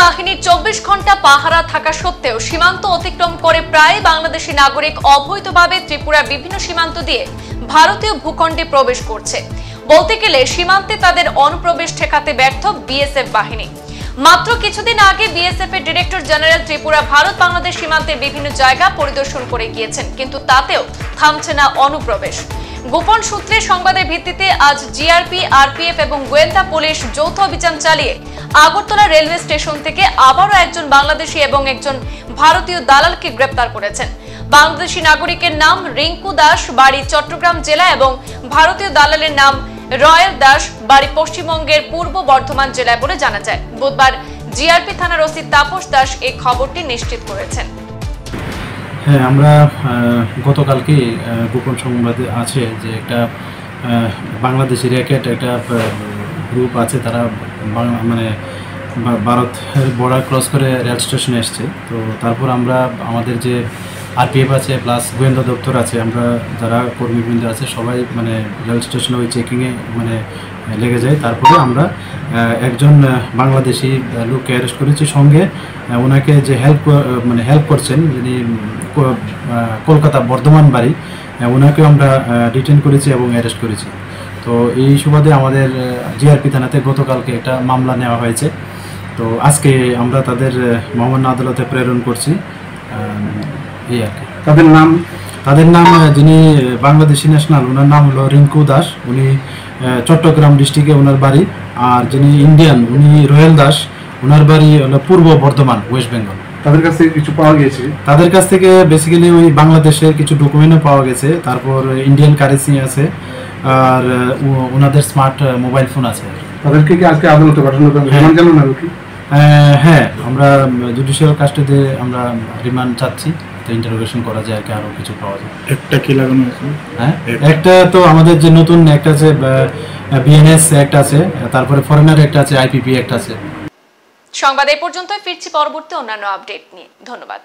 বাহিনীর 24 ঘন্টা পাহারা থাকা সত্ত্বেও সীমান্ত অতিক্রম করে প্রায় বাংলাদেশি নাগরিক অবৈধভাবে ত্রিপুরার বিভিন্ন সীমান্ত দিয়ে ভারতীয় ভূখণ্ডে প্রবেশ করছে। বলতে গেলে সীমান্তে তাদের অনুপ্রবেশ ঠেকাতে ব্যর্থ বিএসএফ বাহিনী। মাত্র কিছুদিন আগে বিএসএফ এর ডিরেক্টর জেনারেল ত্রিপুরা ভারত বাংলাদেশ সীমান্তের বিভিন্ন জায়গা পরিদর্শন করে গিয়েছেন, কিন্তু তাতেও থামছে না অনুপ্রবেশ। গোপন সূত্রের সংবাদের ভিত্তিতে আজ জিআরপি, আরপিএফ এবং গোয়েন্দা পুলিশ যৌথ অভিযান চালিয়ে আগরতলা রেলওয়ে স্টেশন থেকে আবারও একজন বাংলাদেশি এবং একজন ভারতীয় দালালকে গ্রেপ্তার করেছেন। বাংলাদেশি নাগরিকের নাম রিঙ্কু দাস, বাড়ি চট্টগ্রাম জেলা, এবং ভারতীয় দালালের নাম রয়েল দাস, বাড়ি পশ্চিমবঙ্গের পূর্ব বর্ধমান জেলায় বলে জানা যায়। বুধবার জিআরপি থানার ওসি তাপস দাস এই খবরটি নিশ্চিত করেছেন। হ্যাঁ, আমরা গতকালকে গোপন সংবাদ আছে যে একটা বাংলাদেশি র্যাকেট একটা গ্রুপ আছে, তারা মানে ভারতের বর্ডার ক্রস করে রেল স্টেশনে এসছে। তো তারপর আমরা আমাদের যে আরপিএফ আছে প্লাস গোয়েন্দা দপ্তর আছে, আমরা যারা কর্মীবৃন্দ আছে সবাই মানে রেল স্টেশনে ওই চেকিংয়ে মানে লেগে যায়। তারপরে আমরা একজন বাংলাদেশি লোককে অ্যারেস্ট করেছি, সঙ্গে ওনাকে যে হেল্প করছেন, যিনি কলকাতা বর্ধমান বাড়ি, ওনাকেও আমরা ডিটেন করেছি এবং অ্যারেস্ট করেছি। তো এই সুবাদে আমাদের জিআরপি থানাতে গতকালকে একটা মামলা নেওয়া হয়েছে। তো আজকে আমরা তাদের মহামান্য আদালতে প্রেরণ করছি। এই আর কি। তাদের নাম যিনি বাংলাদেশি ন্যাশনাল, ওনার নাম হলো রিঙ্কু দাস, উনি চট্টগ্রাম ডিস্ট্রিক্টে ওনার বাড়ি। আর যিনি ইন্ডিয়ান, উনি রয়েল দাস, ওনার বাড়ি হলো পূর্ব বর্ধমান, ওয়েস্ট বেঙ্গল। তাদের কাছ থেকে কিছু পাওয়া গেছে? তাদের কাছ থেকে বেসিক্যালি ওই বাংলাদেশের কিছু ডকুমেন্টও পাওয়া গেছে, তারপর ইন্ডিয়ান কারেন্সি আছে, আর ওনাদের স্মার্ট মোবাইল ফোন আছে। তাদেরকে কি আজকে আদালতে পাঠানো হবে? হ্যাঁ, আমরা জুডিশিয়াল কাস্টডিতে আমরা রিমান্ড চাচ্ছি, তো ইন্টারোগেশন করা যায় আর কি, আরও কিছু পাওয়া যায়। একটা কি লাগানো আছে? হ্যাঁ, একটা তো আমাদের যে নতুন একটা আছে বিএনএস একটা আছে, তারপরে ফরেনার একটা আছে, আইপিপি একটা আছে। সংবাদ এই পর্যন্তই, ফিরছি পরবর্তী অন্যান্য আপডেট নিয়ে। ধন্যবাদ।